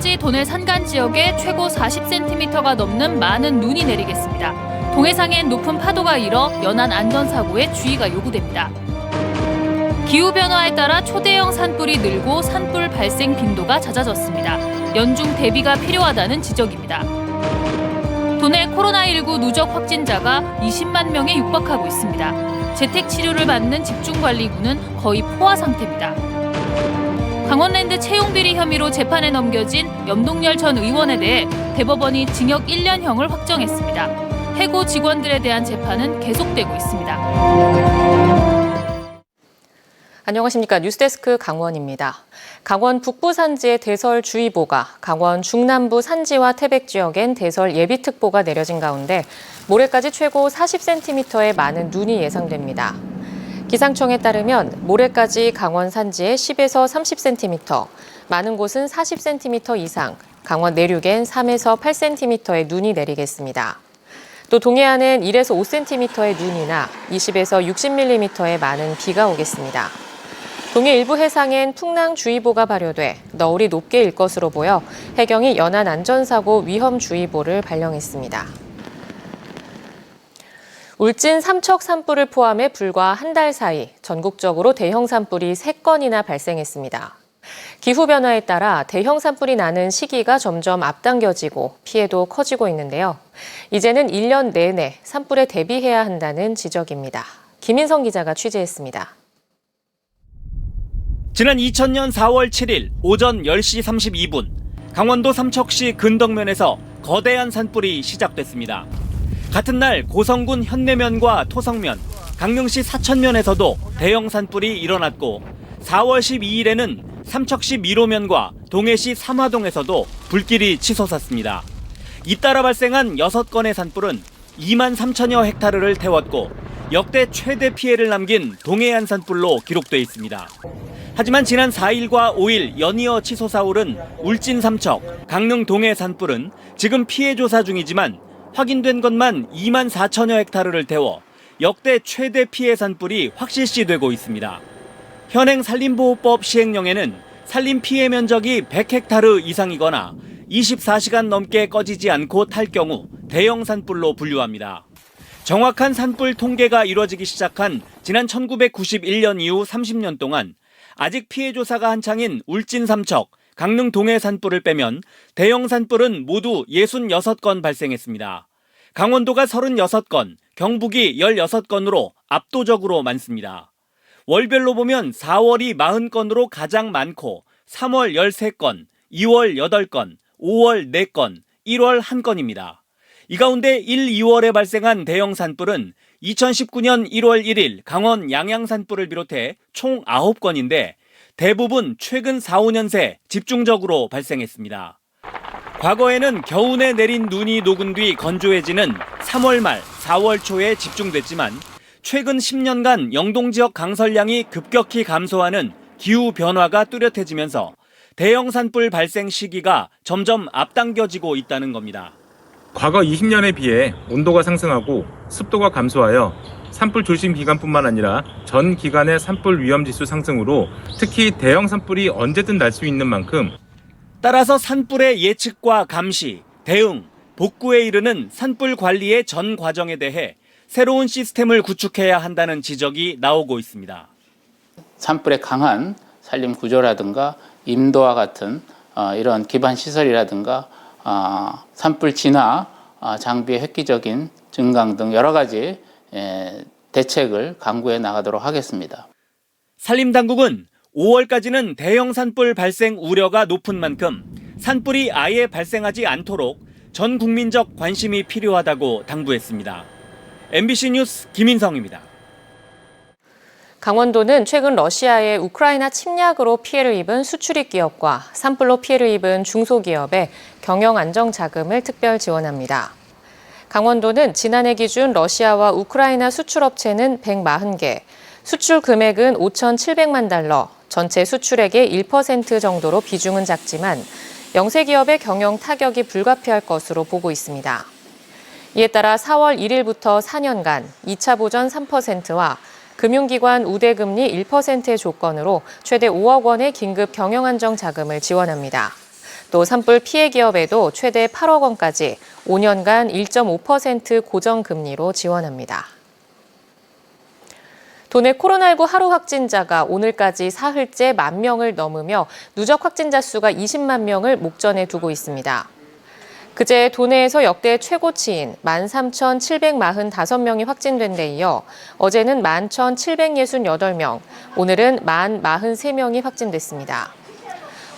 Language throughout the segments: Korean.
모레까지 도내 산간 지역에 최고 40cm가 넘는 많은 눈이 내리겠습니다. 동해상엔 높은 파도가 일어 연안 안전사고에 주의가 요구됩니다. 기후변화에 따라 초대형 산불이 늘고 산불 발생 빈도가 잦아졌습니다. 연중 대비가 필요하다는 지적입니다. 도내 코로나19 누적 확진자가 20만 명에 육박하고 있습니다. 재택 치료를 받는 집중관리군은 거의 포화 상태입니다. 강원랜드 채용비리 혐의로 재판에 넘겨진 염동열 전 의원에 대해 대법원이 징역 1년형을 확정했습니다. 해고 직원들에 대한 재판은 계속되고 있습니다. 안녕하십니까. 뉴스데스크 강원입니다. 강원 북부 산지에 대설주의보가, 강원 중남부 산지와 태백 지역엔 대설 예비특보가 내려진 가운데 모레까지 최고 40cm의 많은 눈이 예상됩니다. 기상청에 따르면 모레까지 강원 산지에 10에서 30cm, 많은 곳은 40cm 이상, 강원 내륙엔 3에서 8cm의 눈이 내리겠습니다. 또 동해안은 1에서 5cm의 눈이나 20에서 60mm의 많은 비가 오겠습니다. 동해 일부 해상엔 풍랑주의보가 발효돼 너울이 높게 일 것으로 보여 해경이 연안 안전사고 위험주의보를 발령했습니다. 울진 삼척 산불을 포함해 불과 한 달 사이 전국적으로 대형 산불이 3건이나 발생했습니다. 기후변화에 따라 대형 산불이 나는 시기가 점점 앞당겨지고 피해도 커지고 있는데요. 이제는 1년 내내 산불에 대비해야 한다는 지적입니다. 김인성 기자가 취재했습니다. 지난 2000년 4월 7일 오전 10시 32분 강원도 삼척시 근덕면에서 거대한 산불이 시작됐습니다. 같은 날 고성군 현내면과 토성면, 강릉시 사천면에서도 대형 산불이 일어났고 4월 12일에는 삼척시 미로면과 동해시 삼화동에서도 불길이 치솟았습니다. 잇따라 발생한 6건의 산불은 2만 3천여 헥타르를 태웠고 역대 최대 피해를 남긴 동해안 산불로 기록돼 있습니다. 하지만 지난 4일과 5일 연이어 치솟아오른 울진 삼척, 강릉 동해 산불은 지금 피해 조사 중이지만 확인된 것만 2만 4천여 헥타르를 태워 역대 최대 피해 산불이 확실시되고 있습니다. 현행 산림보호법 시행령에는 산림 피해 면적이 100헥타르 이상이거나 24시간 넘게 꺼지지 않고 탈 경우 대형 산불로 분류합니다. 정확한 산불 통계가 이루어지기 시작한 지난 1991년 이후 30년 동안 아직 피해 조사가 한창인 울진 삼척, 강릉 동해 산불을 빼면 대형 산불은 모두 66건 발생했습니다. 강원도가 36건, 경북이 16건으로 압도적으로 많습니다. 월별로 보면 4월이 40건으로 가장 많고 3월 13건, 2월 8건, 5월 4건, 1월 1건입니다. 이 가운데 1, 2월에 발생한 대형 산불은 2019년 1월 1일 강원 양양 산불을 비롯해 총 9건인데 대부분 최근 4, 5년 새 집중적으로 발생했습니다. 과거에는 겨우내 내린 눈이 녹은 뒤 건조해지는 3월 말, 4월 초에 집중됐지만 최근 10년간 영동 지역 강설량이 급격히 감소하는 기후 변화가 뚜렷해지면서 대형 산불 발생 시기가 점점 앞당겨지고 있다는 겁니다. 과거 20년에 비해 온도가 상승하고 습도가 감소하여 산불 조심 기간뿐만 아니라 전 기간의 산불 위험 지수 상승으로 특히 대형 산불이 언제든 날 수 있는 만큼 따라서 산불의 예측과 감시, 대응, 복구에 이르는 산불 관리의 전 과정에 대해 새로운 시스템을 구축해야 한다는 지적이 나오고 있습니다. 산불에 강한 산림 구조라든가 임도와 같은 이런 기반 시설이라든가 산불 진화 장비의 획기적인 증강 등 여러 가지 대책을 강구해 나가도록 하겠습니다. 산림당국은 5월까지는 대형 산불 발생 우려가 높은 만큼 산불이 아예 발생하지 않도록 전 국민적 관심이 필요하다고 당부했습니다. MBC 뉴스 김인성입니다. 강원도는 최근 러시아의 우크라이나 침략으로 피해를 입은 수출입 기업과 산불로 피해를 입은 중소기업에 경영 안정 자금을 특별 지원합니다. 강원도는 지난해 기준 러시아와 우크라이나 수출업체는 140개, 수출 금액은 5,700만 달러, 전체 수출액의 1% 정도로 비중은 작지만 영세기업의 경영 타격이 불가피할 것으로 보고 있습니다. 이에 따라 4월 1일부터 4년간 2차 보전 3%와 금융기관 우대금리 1%의 조건으로 최대 5억 원의 긴급 경영안정 자금을 지원합니다. 또 산불 피해 기업에도 최대 8억 원까지 5년간 1.5% 고정금리로 지원합니다. 도내 코로나19 하루 확진자가 오늘까지 사흘째 10,000명을 넘으며 누적 확진자 수가 20만 명을 목전에 두고 있습니다. 그제 도내에서 역대 최고치인 13,745명이 확진된 데 이어 어제는 11,768명, 오늘은 10,043명이 확진됐습니다.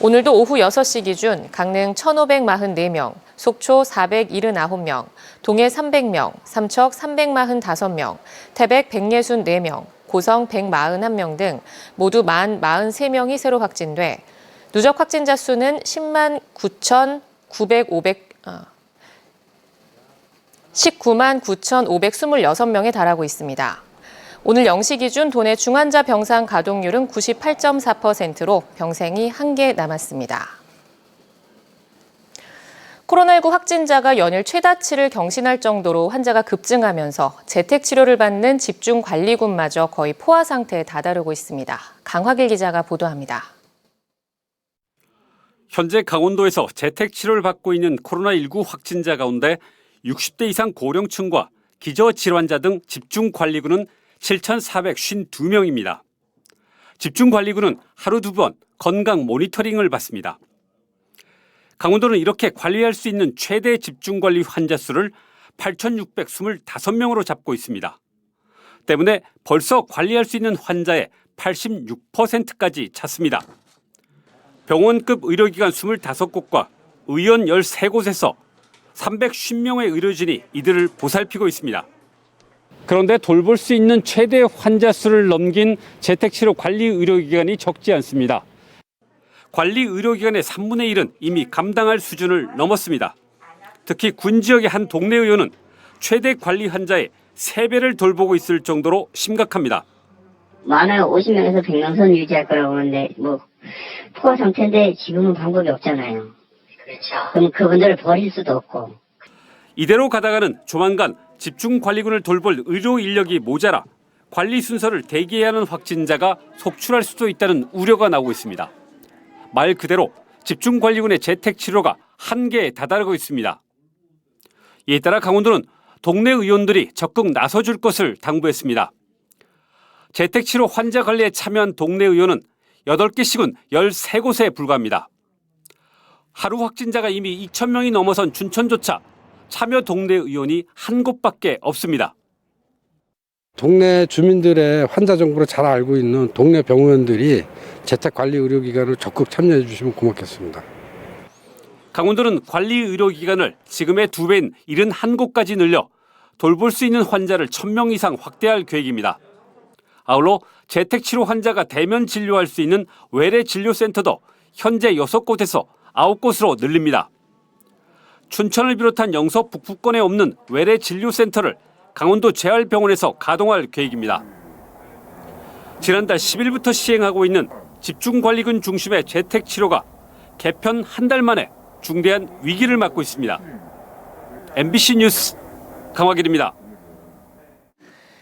오늘도 오후 6시 기준 강릉 1,544명, 속초 479명, 동해 300명, 삼척 345명, 태백 164명, 고성 141명 등 모두 10,043명이 새로 확진돼 누적 확진자 수는 19만 9,526명에 달하고 있습니다. 오늘 0시 기준 도내 중환자 병상 가동률은 98.4%로 병상이 1개 남았습니다. 코로나19 확진자가 연일 최다치를 경신할 정도로 환자가 급증하면서 재택치료를 받는 집중관리군마저 거의 포화 상태에 다다르고 있습니다. 강화길 기자가 보도합니다. 현재 강원도에서 재택치료를 받고 있는 코로나19 확진자 가운데 60대 이상 고령층과 기저질환자 등 집중관리군은 7,452명입니다. 집중관리군은 하루 2번 건강 모니터링을 받습니다. 강원도는 이렇게 관리할 수 있는 최대 집중관리 환자 수를 8,625명으로 잡고 있습니다. 때문에 벌써 관리할 수 있는 환자의 86%까지 찼습니다. 병원급 의료기관 25곳과 의원 13곳에서 350명의 의료진이 이들을 보살피고 있습니다. 그런데 돌볼 수 있는 최대 환자 수를 넘긴 재택치료 관리 의료기관이 적지 않습니다. 관리 의료기관의 3분의 1은 이미 감당할 수준을 넘었습니다. 특히 군 지역의 한 동네 의원은 최대 관리 환자의 3배를 돌보고 있을 정도로 심각합니다. 많아요. 50명에서 100명 선 유지할 거라고 하는데 포화 상태인데 지금은 방법이 없잖아요. 그렇죠. 그럼 그분들을 버릴 수도 없고. 이대로 가다가는 조만간 집중관리군을 돌볼 의료 인력이 모자라 관리 순서를 대기해야 하는 확진자가 속출할 수도 있다는 우려가 나오고 있습니다. 말 그대로 집중관리군의 재택치료가 한계에 다다르고 있습니다. 이에 따라 강원도는 동네 의원들이 적극 나서줄 것을 당부했습니다. 재택치료 환자 관리에 참여한 동네 의원은 8개씩은 13곳에 불과합니다. 하루 확진자가 이미 2,000명이 넘어선 춘천조차 참여 동네 의원이 한 곳밖에 없습니다. 동네 주민들의 환자 정보를 잘 알고 있는 동네 병원들이 재택관리의료기관을 적극 참여해 주시면 고맙겠습니다. 강원도는 관리의료기관을 지금의 2배인 71곳까지 늘려 돌볼 수 있는 환자를 1,000명 이상 확대할 계획입니다. 아울러 재택치료 환자가 대면 진료할 수 있는 외래진료센터도 현재 6곳에서 9곳으로 늘립니다. 춘천을 비롯한 영서 북부권에 없는 외래진료센터를 강원도 재활병원에서 가동할 계획입니다. 지난달 10일부터 시행하고 있는 집중관리군 중심의 재택치료가 개편 한 달 만에 중대한 위기를 맞고 있습니다. MBC 뉴스 강화길입니다.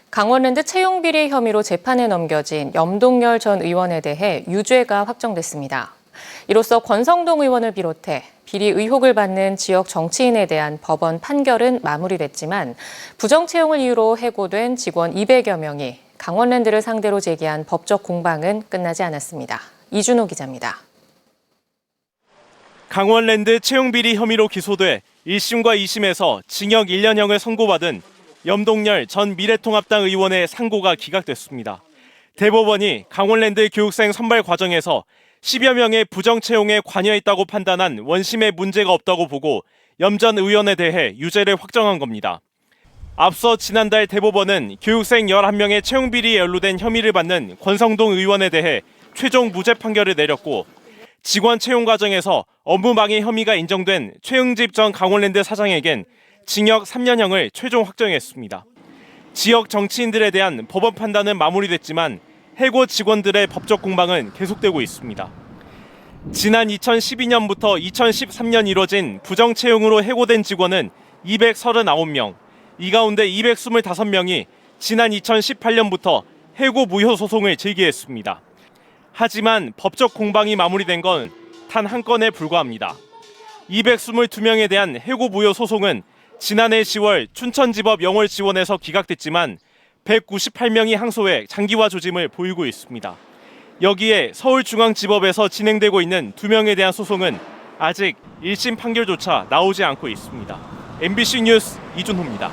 강원랜드 채용비리 혐의로 재판에 넘겨진 염동열 전 의원에 대해 유죄가 확정됐습니다. 이로써 권성동 의원을 비롯해 비리 의혹을 받는 지역 정치인에 대한 법원 판결은 마무리됐지만 부정 채용을 이유로 해고된 직원 200여 명이 강원랜드를 상대로 제기한 법적 공방은 끝나지 않았습니다. 이준호 기자입니다. 강원랜드 채용비리 혐의로 기소돼 1심과 2심에서 징역 1년형을 선고받은 염동열 전 미래통합당 의원의 상고가 기각됐습니다. 대법원이 강원랜드 교육생 선발 과정에서 10여 명의 부정 채용에 관여했다고 판단한 원심에 문제가 없다고 보고 염 전 의원에 대해 유죄를 확정한 겁니다. 앞서 지난달 대법원은 교육생 11명의 채용비리에 연루된 혐의를 받는 권성동 의원에 대해 최종 무죄 판결을 내렸고 직원 채용 과정에서 업무방해 혐의가 인정된 최응집 전 강원랜드 사장에겐 징역 3년형을 최종 확정했습니다. 지역 정치인들에 대한 법원 판단은 마무리됐지만 해고 직원들의 법적 공방은 계속되고 있습니다. 지난 2012년부터 2013년 이뤄진 부정 채용으로 해고된 직원은 239명, 이 가운데 225명이 지난 2018년부터 해고 무효 소송을 제기했습니다. 하지만 법적 공방이 마무리된 건 단 한 건에 불과합니다. 222명에 대한 해고 무효 소송은 지난해 10월 춘천지법 영월지원에서 기각됐지만 198명이 항소해 장기화 조짐을 보이고 있습니다. 여기에 서울중앙지법에서 진행되고 있는 2명에 대한 소송은 아직 1심 판결조차 나오지 않고 있습니다. MBC 뉴스 이준호입니다.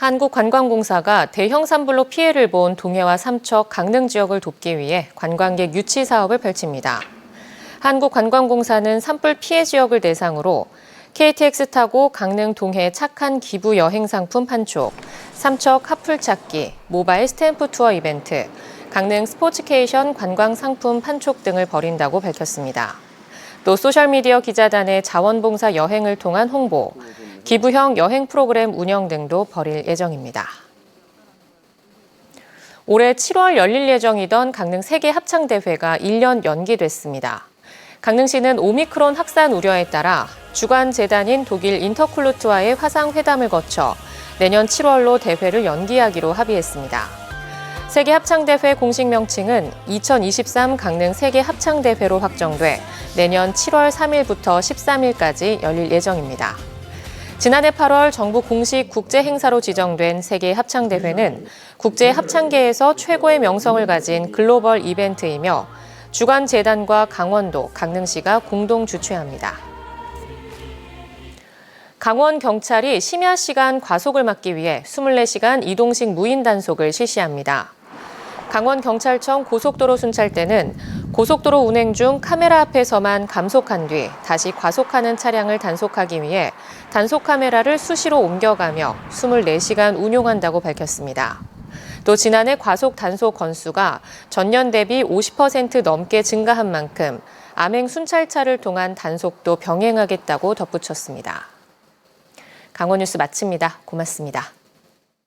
한국관광공사가 대형 산불로 피해를 본 동해와 삼척, 강릉 지역을 돕기 위해 관광객 유치 사업을 펼칩니다. 한국관광공사는 산불 피해 지역을 대상으로 KTX 타고 강릉 동해 착한 기부 여행 상품 판촉, 삼척 핫플 찾기, 모바일 스탬프 투어 이벤트, 강릉 스포츠케이션 관광 상품 판촉 등을 벌인다고 밝혔습니다. 또 소셜미디어 기자단의 자원봉사 여행을 통한 홍보, 기부형 여행 프로그램 운영 등도 벌일 예정입니다. 올해 7월 열릴 예정이던 강릉 세계 합창대회가 1년 연기됐습니다. 강릉시는 오미크론 확산 우려에 따라 주관 재단인 독일 인터쿨루트와의 화상회담을 거쳐 내년 7월로 대회를 연기하기로 합의했습니다. 세계합창대회 공식 명칭은 2023 강릉 세계합창대회로 확정돼 내년 7월 3일부터 13일까지 열릴 예정입니다. 지난해 8월 정부 공식 국제 행사로 지정된 세계합창대회는 국제 합창계에서 최고의 명성을 가진 글로벌 이벤트이며 주관재단과 강원도, 강릉시가 공동 주최합니다. 강원경찰이 심야 시간 과속을 막기 위해 24시간 이동식 무인 단속을 실시합니다. 강원경찰청 고속도로 순찰대는 고속도로 운행 중 카메라 앞에서만 감속한 뒤 다시 과속하는 차량을 단속하기 위해 단속 카메라를 수시로 옮겨가며 24시간 운용한다고 밝혔습니다. 또 지난해 과속 단속 건수가 전년 대비 50% 넘게 증가한 만큼 암행 순찰차를 통한 단속도 병행하겠다고 덧붙였습니다. 강원뉴스 마칩니다. 고맙습니다.